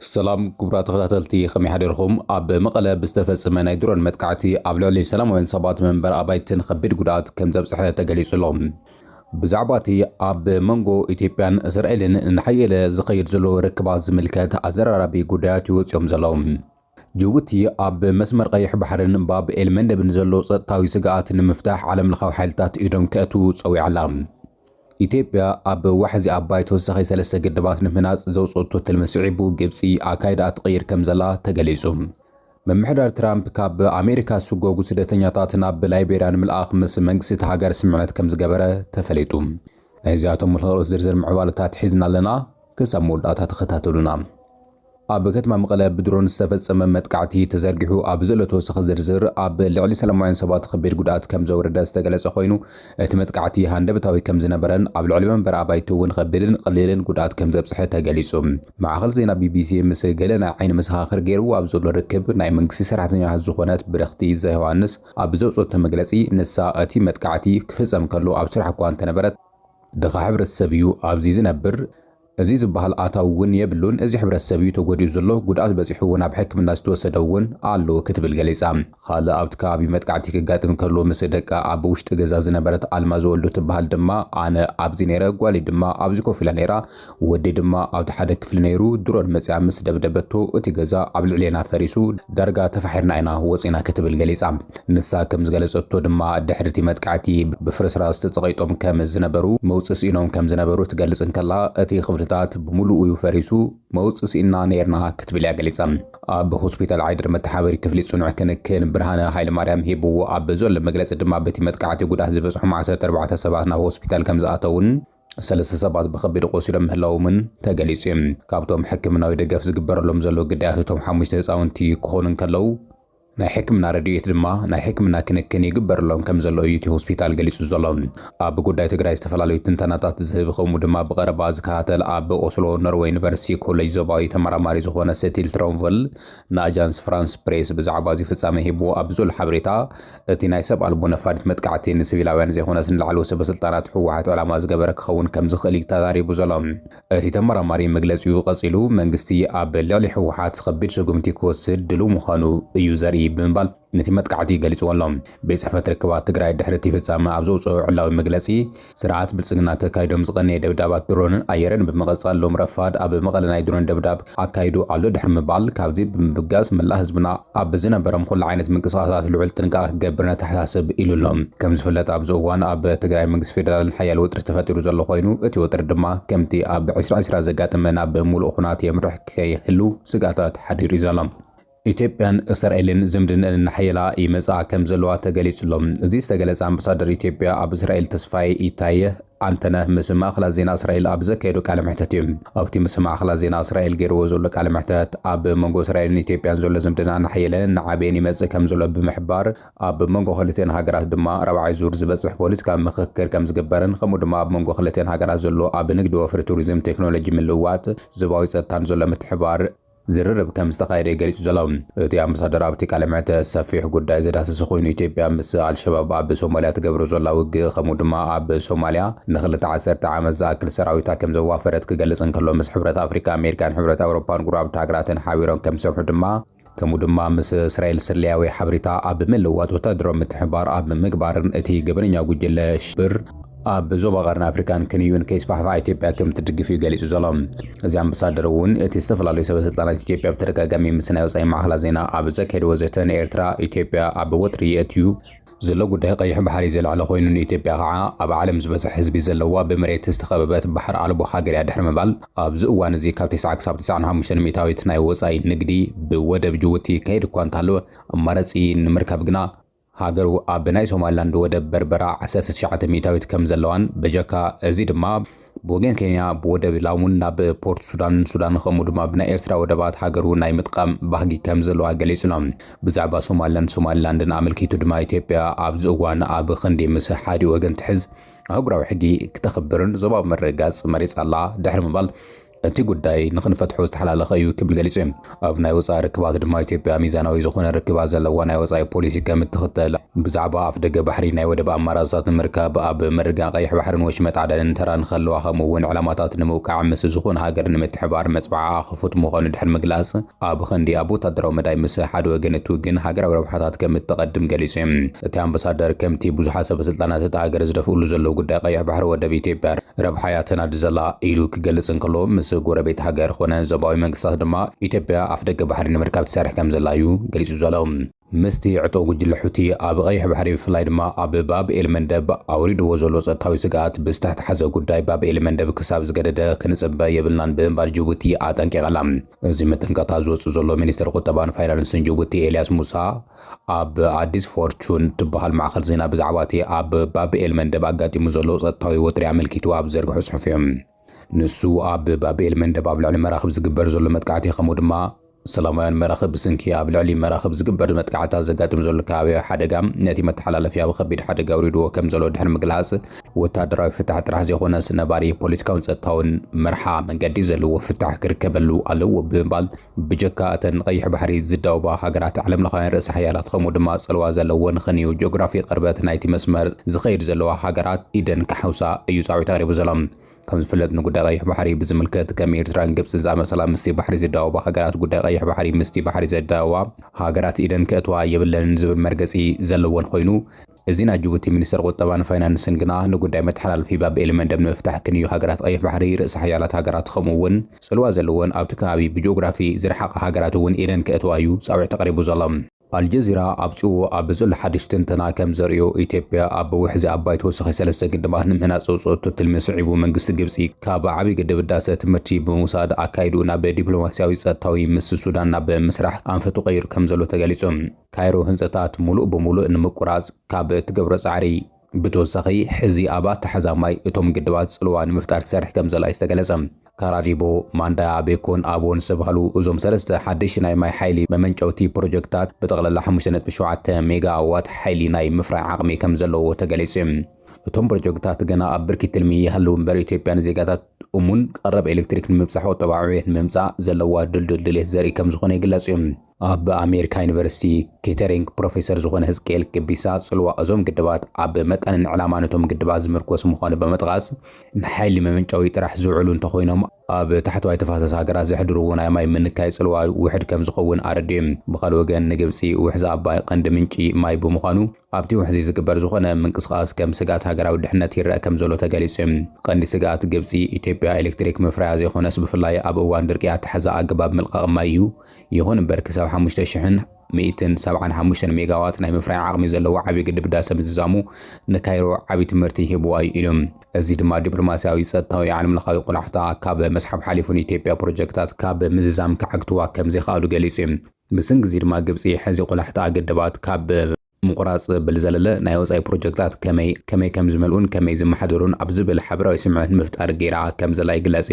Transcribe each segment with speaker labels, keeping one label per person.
Speaker 1: السلام كبرى تخطاتلتي خمي حديركم أب مقلة بستفزم ناي درون متقعتي أب لعلي سلام وين صبات منبر أبايتن خبير قدات كم زبصحة تقليص لهم بزعباتي أب منغو إثيوبيان إسرائيل نحيل زقير زلو ركبات زملكات أزراربي قدات يوم زلهم جوتي أب مسمر قيح بحرن باب إلمن بنزلو صدتاوي سقات مفتاح عالم لخاو حالتات إيدوم كأتو صوي علام ኢትዮጵያ ኣብ ዋሕዚ ኣባይ ተወሳኺ ሰለስተ ግድባት ንምህናፅ ዘውፅኦቶ ተልመሲዒቡ ግብፂ ኣካይዳ ትቕይር ከም ዘላ ተገሊጹ መምሕዳር ትራምፕ ካብ ኣሜሪካ ዝስጎጉ ስደተኛታት ናብ ላይቤርያ ንምልኣኽ ምስ መንግስቲ ሃገር ስምምዕነት ከም ዝገበረ ተፈሊጡ ናይዚኣቶም ካልኦት ዝርዝር ምዕባለታት ሒዝና ኣለና ክሳብ መወዳእታ ተኸታተሉና ኣብ ከተማ መቐለ ብድሮን ዝተፈጸመ መጥቃዕቲ ተዘርጊሑ ኣብ ዘሎ ተወሳኺ ዝርዝር ኣብ ልዕሊ ሰላማውያን ሰባት ከቢድ ጉድኣት ከም ዘወረደ ዝተገለጸ ኮይኑ እቲ መጥቃዕቲ ሃንደበታዊ ከም ዝነበረን ኣብ ልዕሊ መንበሪ ኣባይቲ እውን ከቢድን ቀሊልን ጉድኣት ከም ዘብጽሐ ተገሊጹ ማዕኸል ዜና ቢቢሲ ምስ ገለ ናይ ዓይኒ መሰኻኽር ገይሩ ኣብ ዘሎ ርክብ ናይ መንግስቲ ሰራሕተኛታት ዝኾነት ብረኽቲ ዘዮሃንስ ኣብ ዘውፅኦቶ መግለጺ ንሳ እቲ መጥቃዕቲ ክፍጸም ከሎ ኣብ ስራሕ እኳ እንተነበረት ድኻ ሕብረተሰብ እዩ ኣብዚ ዝነብር እዚ ዝበሃል ኣታው እውን የብሉን እዚ ሕብረተሰብ እዩ ተጎዲኡ ዘሎ ጉድኣት በፂሑ እውን ኣብ ሕክምና ዝተወሰደ እውን ኣሎ ክትብል ገሊጻ ካልእ ኣብቲ ከባቢ መጥቃዕቲ ክጋጥም ከሎ ምስ ደቃ ኣብ ውሽጢ ገዛ ዝነበረት ኣልማዝ ወልዱ ትበሃል ድማ ኣነ ኣብዚ ነይረ ጓሊ ድማ ኣብዚ ኮፍ ኢላ ነይራ ወዲ ድማ ኣብቲ ሓደ ክፍሊ ነይሩ ድሮን መፅያ ምስ ደብደበቶ እቲ ገዛ ኣብ ልዕሊና ፈሪሱ ዳርጋ ተፋሒርና ኢና ወፂና ክትብል ገሊጻ ንሳ ከም ዝገለጸቶ ድማ ድሕርቲ መጥቃዕቲ ብፍርስራስ ዝተፀቒጦም ከም ዝነበሩ መውፅእ ስኢኖም ከም ዝነበሩ ትገልጽ እንከላ እቲ ታት بملؤ يفرسو موت سئنا نيرنا كتب لي قليصا اب هوسبيتال عيدر متحابري كفلي صنع كنكن برهانه هايل مريم هيبو اب زول مغلص دما بتي متقعتي غداه زبصح مع 14 سباتنا هوسبيتال كم زاتون سلسة سبات بخبير قوسيرم هلاو من تغليصم كابتوم حكمناوي دغف زغبرلهم زلو غداياتهم حمشت هصاونتي كخونن كلو ናይ ሕክምና ረድኤት ድማ ናይ ሕክምና ክንክን ይግበረሎም ከም ዘሎ ዩቲ ሆስፒታል ገሊጹ ዘሎ ኣብ ጉዳይ ትግራይ ዝተፈላለዩ ትንተናታት ዝህብ ከምኡ ድማ ብቐረባ ዝከታተል ኣብ ኦስሎ ኖርዌይ ዩኒቨርሲቲ ኮሌጅ ዞባዊ ተመራማሪ ዝኾነ ሴቲል ትሮንቨል ንኣጃንስ ፍራንስ ፕሬስ ብዛዕባ እዚ ፍጻመ ሂቡ ኣብ ዘሎ ሓበሬታ እቲ ናይ ሰብ ኣልቦ ነፋሪት መጥቃዕቲ ንሲቪላውያን ዘይኮነስ ንላዕለወ ሰበስልጣናት ሕወሓት ዕላማ ዝገበረ ክኸውን ከም ዝኽእል ተዛሪቡ ዘሎ እቲ ተመራማሪ መግለፂኡ ቀፂሉ መንግስቲ ኣብ ልዕሊ ሕወሓት ከቢድ ስጉምቲ ክወስድ ድሉው ምዃኑ እዩ ዘርኢ ብምባል ነቲ መጥቃዕቲ ገሊጽዎሎም ቤት ጽሕፈት ርክባት ትግራይ ድሕርቲ ፍጻመ ኣብ ዘውፅኦ ዕላዊ መግለጺ ስርዓት ብልጽግና ተካይዶም ዝቐነየ ደብዳባት ድሮንን ኣየርን ብምቕጻል ሎም ረፋድ ኣብ መቐለ ናይ ድሮን ደብዳብ ኣካይዱ ኣሎ ድሕሪ ምባል ካብዚ ብምብጋስ መላእ ህዝብና ኣብ ዝነበሮም ኩሉ ዓይነት ምንቅስቓሳት ልዑል ጥንቃቐ ክገብር ነተሓሳስብ ኢሉሎም ከም ዝፍለጥ ኣብዚ እዋን ኣብ ትግራይ መንግስቲ ፌደራልን ሓያል ውጥረት ተፈጢሩ ዘሎ ኮይኑ እቲ ውጥረት ድማ ከምቲ ኣብ 2020 ዘጋጠመ ናብ ምሉእ ኩናት የምርሕ ከይህሉ ስጋታት ሓዲሩ ዘሎ ኢትዮጵያን እስራኤልን ዝምድናን ንሓይላ ይመጻ ከም ዘለዋ ተገሊጹሎም እዚ ዝተገለጸ ኣምባሳደር ኢትዮጵያ ኣብ እስራኤል ተስፋይ ይታየ አንተነ ምስ ማእኸላት ዜና እስራኤል ኣብ ዘካየዱ ቃለ መሕተት እዩ ኣብቲ ምስ ማእኸላት ዜና እስራኤል ገይርዎ ዘሎ ቃለ መሕተት ኣብ መንጎ እስራኤልን ኢትዮጵያን ዘሎ ዝምድና ንሓይለን ንዓብየን ይመጽእ ከም ዘሎ ብምሕባር ኣብ መንጎ ክልተን ሃገራት ድማ ራብዓይ ዙር ዝበጽሕ ፖለቲካዊ ምክክር ከም ዝግበርን ከምኡ ድማ ኣብ መንጎ ክልተን ሃገራት ዘሎ ኣብ ንግዲ ወፍሪ ቱሪዝም ቴክኖሎጂ ምልውዋጥ ዞባዊ ጸጥታን ዘሎ ምትሕባር ዝርርብ ከም ዝተኻየደ ገሊጹ ዘሎ እቲ ኣምባሳደር ኣብቲ ቃለ መሕተት ሰፊሕ ጉዳይ ዘዳሰሰ ኮይኑ ኢትዮጵያ ምስ አልሸባብ ኣብ ሶማልያ ትገብሮ ዘላ ውግእ ከምኡ ድማ ኣብ ሶማልያ ንኽልተ ዓሰርተ ዓመት ዝኣክል ሰራዊታ ከም ዘዋፈረት ክገልጽ እንከሎ ምስ ሕብረት ኣፍሪካ ኣሜሪካን ሕብረት ኣውሮፓን ጉራብቲ ሃገራትን ሓቢሮም ከም ዝሰርሑ ድማ ከምኡ ድማ ምስ እስራኤል ስርልያዊ ሓበሬታ ኣብ ምልውዋጥ ወታደራዊ ምትሕብባር ኣብ ምግባርን እቲ ገበነኛ ጉጅለ ሽብር ኣብ ዞባ ቀርኒ ኣፍሪካን ክንዩን ከይስፋሕፋሕ ኢትዮጵያ ከም ትድግፍ ገሊጹ ዘሎ እዚ ኣምባሳደር እውን እቲ ዝተፈላለዩ ሰበስልጣናት ኢትዮጵያ ብተደጋጋሚ ምስ ናይ ወጻኢ ማዕኸላት ዜና ኣብ ዘካየድዎ ዘተ ንኤርትራ ኢትዮጵያ ኣብ ወጥሪ የእትዩ ዘሎ ጉዳይ ቀይሕ ባሕሪ ዘለዓለ ኮይኑ ንኢትዮጵያ ከዓ ኣብ ዓለም ዝበዝሕ ህዝቢ ዘለዋ ብመሬት ዝተኸበበት ባሕሪ ኣልቦ ሃገር እያ ድሕሪ ምባል ኣብዚ እዋን እዚ ካብ 9 ክሳብ 95 ሚእታዊት ናይ ወጻኢ ንግዲ ብወደብ ጅቡቲ ከይድ እኳ እንተሃለወ ኣማራጺ ንምርካብ ግና ሃገሩ ኣብ ናይ ሶማሊላንድ ወደብ በርበራ 19 ሚእታዊት ከም ዘለዋን በጀካ እዚ ድማ ብወገን ኬንያ ብወደብ ላሙን ናብ ፖርት ሱዳን ከምኡ ድማ ብናይ ኤርትራ ወደባት ሃገሩ ናይ ምጥቃም ባህጊ ከም ዘለዋ ገሊጹሎም ብዛዕባ ሶማሊላንድን ኣመልኪቱ ድማ ኢትዮጵያ ኣብዚ እዋን ኣብ ክንዲ ምስ ሓዲ ወገን ትሕዝ ኣህጉራዊ ሕጊ ክተኽብርን ዞባዊ መረጋጽ መሪጽ ኣላ ድሕሪ ምባል እቲ ጉዳይ ንኽንፈትሖ ዝተሓላለኸ እዩ ክብል ገሊጹ እዩ። ኣብ ናይ ወፃኢ ርክባት ድማ ኢትዮጵያ ሚዛናዊ ዝኾነ ርክባት ዘለዋ ናይ ወፃኢ ፖሊሲ ከም እትኽተል ብዛዕባ ኣፍ ደገ ባሕሪ ናይ ወደብ ኣማራፅታት ንምርካብ ኣብ መርጋ ቀይሕ ባሕርን ወሽመጥ ዓደንን ተራ ንኸለዋ ከምኡውን ዕላማታት ንምውቃዕ ምስ ዝኾነ ሃገር ንምትሕባር መፅባዓ ክፉት ምዃኑ ድሕሪ ምግላጽ ኣብ ኸንዲ ኣብ ወታደራዊ መዳይ ምስ ሓደ ወገን እትውግን ሃገራዊ ረብሓታት ከም እትቐድም ገሊጹ እዩ። እቲ ኣምባሳደር ከምቲ ብዙሓት ሰበስልጣናት እታ ሃገር ዝደፍእሉ ዘለዉ ጉዳይ ቀይሕ ባሕሪ ወደብ ኢትዮጵያ ረብሓያ ተናዲ ዘላ ኢሉ ክገልጽ እንከሎ ምስ ጎረቤት ሃገር ኮነ ዞባዊ መንግስታት ድማ ኢትዮጵያ ኣፍ ደገ ባሕሪ ንምርካብ ትሰርሕ ከም ዘላ እዩ ገሊጹ ዘሎ። ምስቲ ዕጡቕ ጉጅለ ሑቲ ኣብ ቀይሕ ባሕሪ ብፍላይ ድማ ኣብ ባብኤል መንደብ ኣውሪድዎ ዘሎ ፀጥታዊ ስጋኣት ብዝተሓሓዘ ጉዳይ ባብኤል መንደብ ክሳብ ዝገደደ ክንጽበ የብልናን ብምባል ጅቡቲ ኣጠንቂቐላ። እዚ መጠንቀቕታ ዝወፅእ ዘሎ ሚኒስትር ቁጠባን ፋይናንስን ጅቡቲ ኤልያስ ሙሳ ኣብ ኣዲስ ፎርቹን ትበሃል ማዕኸል ዜና ብዛዕባ እቲ ኣብ ባብኤል መንደብ ኣጋጢሙ ዘሎ ፀጥታዊ ወጥሪ ኣመልኪቱ ኣብ ዘርግሑ ጽሑፍ እዮም። ንሱ ኣብ ባብኤል መንደብ ኣብ ልዕሊ መራኽብ ዝግበር ዘሎ መጥቃዕቲ ከምኡ ድማ ሰላማውያን መራኽብ ብስንኪ ኣብ ልዕሊ መራኽብ ዝግበር መጥቃዕታት ዘጋጥም ዘሎ ከባቢያዊ ሓደጋ ነቲ መተሓላለፊያ ብከቢድ ሓደጋ ኣውሪድዎ ከም ዘሎ ድሕሪ ምግላጽ ወታደራዊ ፍታሕ ጥራሕ ዘይኮነስ ነባሪ ፖለቲካውን ፀጥታውን መርሓ መንገዲ ዘለዎ ፍታሕ ክርከበሉ ኣለዎ ብምባል ብጀካ እተን ቀይሕ ባሕሪ ዝዳውባ ሃገራት ዓለም ለኻውያን ርእሰ ሓያላት ከምኡ ድማ ጽልዋ ዘለዎን ኸንዩ ጂኦግራፊ ቅርበት ናይቲ መስመር ዝኸይድ ዘለዋ ሃገራት ኢደን ካሕውሳ እዩ ጻዊት ኣቕሪቡ ዘሎ። ከም ዝፍለጥ ንጉዳይ ቀይሕ ባሕሪ ብዝምልከት ከም ኤርትራን ግብፅን ዝኣመሰላ ምስቲ ባሕሪ ዝዳወባ ሃገራት ጉዳይ ቀይሕ ባሕሪ ምስቲ ባሕሪ ዘዳወባ ሃገራት ኢደን ክእትዋ የብለንን ዝብል መርገፂ ዘለዎን ኮይኑ እዚ ናይ ጅቡቲ ሚኒስትር ቁጠባን ፋይናንስን ግና ንጉዳይ መተሓላለፊ ባብኤል መንደብ ንምፍታሕ ክንዩ ሃገራት ቀይሕ ባሕሪ ርእሰ ሓያላት ሃገራት ከምኡውን ጽልዋ ዘለዎን ኣብቲ ከባቢ ብጂኦግራፊ ዝረሓቐ ሃገራት እውን ኢደን ክእትዋ እዩ ጻውዒት ተቐሪቡ ዘሎ። አልጀዚራ ኣብፅዎ ኣብ ዘሎ ሓድሽ ትንተና ከም ዘርእዮ ኢትዮጵያ ኣብ ውሕዚ ኣባይ ተወሳኺ 3 ግድባት ንምህናፅ ዘውፅኦቶ ትልሚ ስዒቡ መንግስቲ ግብፂ ካብ ዓብይ ግድብ ህዳሴ ትምህርቲ ብምውሳድ ኣካይዱ ናብ ዲፕሎማስያዊ ፀጥታዊ ምስ ሱዳን ናብ ምስራሕ ኣንፈቱ ቀይሩ ከም ዘሎ ተገሊጹ። ካይሮ ህንፀታት ሙሉእ ብምሉእ ንምቁራፅ ካብ እትገብሮ ፃዕሪ ብተወሳኺ ሕዚ ኣብ ኣተሓዛማይ እቶም ግድባት ጽልዋ ንምፍጣር ትሰርሕ ከም ዘላ ዝተገለጸ። ካራዲቦ ማንዳያ ቤኮን ኣቦን ዝተባህሉ እዞም ሰለስተ ሓድሽ ናይ ማይ ሓይሊ መመንጨውቲ ፕሮጀክታት ብጠቕላላ 5.7 ሜጋዋት ሓይሊ ናይ ምፍራይ ዓቕሚ ከም ዘለዎ ተገሊጹ። እቶም ፕሮጀክታት ገና ኣብ ብርኪ ትልሚ ይሃለዉ እምበር ኢትዮጵያ ንዜጋታት እሙን ቀረብ ኤሌክትሪክ ንምብፃሕ ቁጠባዊ ዕብየት ንምምፃእ ዘለዋ ድልድል ድሌት ዘርኢ ከም ዝኾነ ይግለጽ እዩ። ኣብ ኣሜሪካ ዩኒቨርሲቲ ኬተሪንግ ፕሮፌሰር ዝኾነ ህዝቅኤል ቅቢሳ ጽልዋ እዞም ግድባት ኣብ መጠንን ዕላማን እቶም ግድባት ዝምርኮስ ምዃኑ በመጥቃስ ንሓይሊ መመንጫዊ ጥራሕ ዝውዕሉ እንተኾይኖም ኣብ ታሕተዋይ ተፋሰስ ሃገራት ዘሕድርዎ ናይ ማይ ምንካይ ጽልዋ ውሕድ ከም ዝኸውን ኣረድዮም። ብኻልእ ወገን ንግብፂ ውሕዚ ኣባይ ቀንዲ ምንጪ ማይ ብምዃኑ ኣብቲ ውሕዚ ዝግበር ዝኾነ ምንቅስቓስ ከም ስጋት ሃገራዊ ድሕነት ይረአ ከም ዘሎ ተገሊጹ። ቀንዲ ስጋት ግብፂ ኢትዮጵያ ኤሌክትሪክ ምፍራያ ዘይኮነስ ብፍላይ ኣብ እዋን ድርቂ ኣተሓዛ ኣገባብ ምልቃቕ ማይ እዩ። ይኹን እምበር ክሳብ 5175 ሜጋዋት ናይ ምፍራይ ዓቕሚ ዘለዎ ዓብይ ግድብ ህዳሴ ምዝዛሙ ንካይሮ ዓብይ ትምህርቲ ሂብዋ እዩ ኢሎም። እዚ ድማ ዲፕሎማስያዊ ፀጥታዊ ዓለም ለኻዊ ቁላሕታ ካብ መስሓብ ሓሊፉን ኢትዮጵያ ፕሮጀክታት ካብ ምዝዛም ክዓግትዋ ከም ዘይኽኣሉ ገሊጹ እዩ። ብስን ግዜ ድማ ግብፂ ሕዚ ቁላሕታ ግድባት ካብ ምቁራጽ ብልዘለለ ናይ ወፃኢ ፕሮጀክታት ከመይ ከም ዝመልኡን ከመይ ዝመሓደሩን ኣብ ዝብል ሓበራዊ ስምዒት ምፍጣር ገይራ ከም ዘላ ይግለጽ።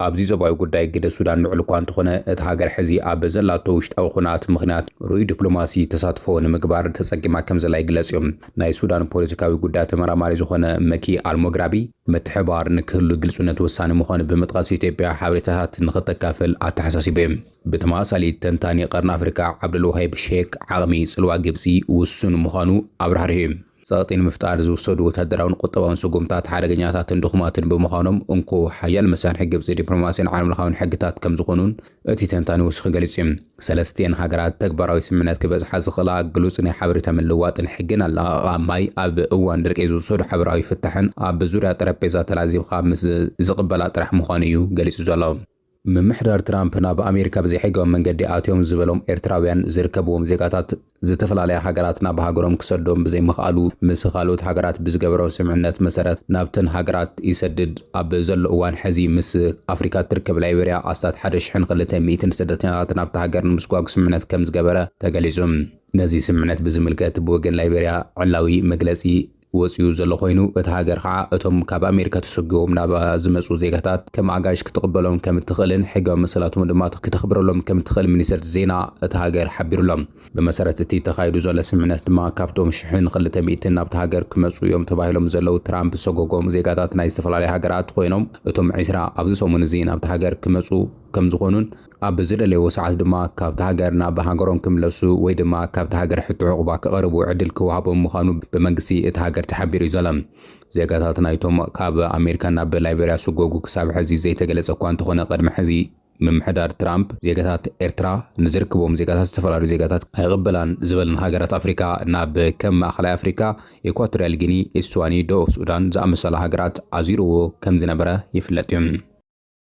Speaker 1: ኣብዚ ዞባዊ ጉዳይ ግደ ሱዳን ልዑል እኳ እንተኾነ እቲ ሃገር ሕዚ ኣብ ዘላቶ ውሽጣዊ ኩናት ምኽንያት ርኡይ ዲፕሎማሲ ተሳትፎ ንምግባር ተጸጊማ ከም ዘላ ይግለጽ እዮም። ናይ ሱዳን ፖለቲካዊ ጉዳይ ተመራማሪ ዝኾነ መኪ አልሞግራቢ ምትሕባር ንክህሉ ግልጽነት ወሳኒ ምዃኑ ብምጥቃስ ኢትዮጵያ ሓበሬታታት ንኽተካፍል ኣተሓሳሲቡ እዩ። ብተመሳሳሊ ተንታኒ ቀርኒ ኣፍሪካ ዓብዱልዋሃብ ሼክ ዓቕሚ ጽልዋ ግብፂ ውሱን ምዃኑ ኣብራህርዩ። ጸቕጢ ንምፍጣር ዝውሰዱ ወታደራውን ቁጠባውን ስጉምታት ሓደገኛታትን ድኹማትን ብምዃኖም እንኮ ሓያል መሳርሒ ግብፂ ዲፕሎማስያን ዓለም ለኻውን ሕግታት ከም ዝኾኑን እቲ ተንታኒ ወሲኹ ገሊጹ እዩ። ሰለስቲአን ሃገራት ተግባራዊ ስምምዕነት ክበጽሓ ዝኽእላ ግሉጽ ናይ ሓበሬታ ምልውዋጥን ሕግን ኣለቓቕማ ማይ ኣብ እዋን ድርቂ ዝውሰዱ ሕብራዊ ፍታሕን ኣብ ዙርያ ጠረጴዛ ተላዚምካ ምስ ዝቕበላ ጥራሕ ምዃኑ እዩ ገሊጹ ዘሎ። ምምሕዳር ትራምፕ ናብ ኣሜሪካ ብዘይሕጋዊ መንገዲ ኣትዮም ዝበሎም ኤርትራውያን ዝርከብዎም ዜጋታት ዝተፈላለያ ሃገራት ናብ ሃገሮም ክሰዶም ብዘይምኽኣሉ ምስ ካልኦት ሃገራት ብዝገበሮም ስምምዕነት መሰረት ናብተን ሃገራት ይሰድድ ኣብ ዘሎ እዋን ሕዚ ምስ ኣፍሪካ ትርከብ ላይቤርያ ኣስታት 1200 ስደተኛታት ናብቲ ሃገር ንምስጓጉ ስምምዕነት ከም ዝገበረ ተገሊጹ። ነዚ ስምምዕነት ብዝምልከት ብወገን ላይቤርያ ዕላዊ መግለጺ ወፂኡ ዘሎ ኮይኑ እቲ ሃገር ከዓ እቶም ካብ ኣሜሪካ ተሰጊቦም ናብ ዝመፁ ዜጋታት ከም ኣጋሽ ክትቕበሎም ከም እትኽእልን ሕጋዊ መሰላቶም ድማ ክትኽብረሎም ከም እትኽእል ሚኒስትር ዜና እቲ ሃገር ሓቢሩሎም። بمسارة تي تخايدو زول سمعنات دما كابتوم شحن خلت مئتين نابت هاجر كمسو يوم تباهلهم زلو ترامب سوغوغوم زيغاتات نايستفل على هاجرات خوينهم اتوم عسرا عبد سومون زين نابت هاجر كمسو كم زخونون عبد زلالي وساعات دما كابت هاجر ناب هاجرون كملسو وي دما كابت هاجر حتو عقبا كقربو عدل كوهابو مخانو بمنقسي اتهاجر تحبير زلم زيغاتات نايتوم كاب امريكا ناب لايبريا سوغوغو كساب حزي زي تقلص اكوان تخونا قدم حزي ممحدار ترامب زيغاتات إرترا نزركبهم زيغاتات استفلارو زيغاتات هيغبلان زبلن هاجرات أفريكا ناب كم أخلاء أفريكا إكواتوريال غيني إسواني دو سودان زامسال هاجرات أزيرو كم زنبرا يفلتهم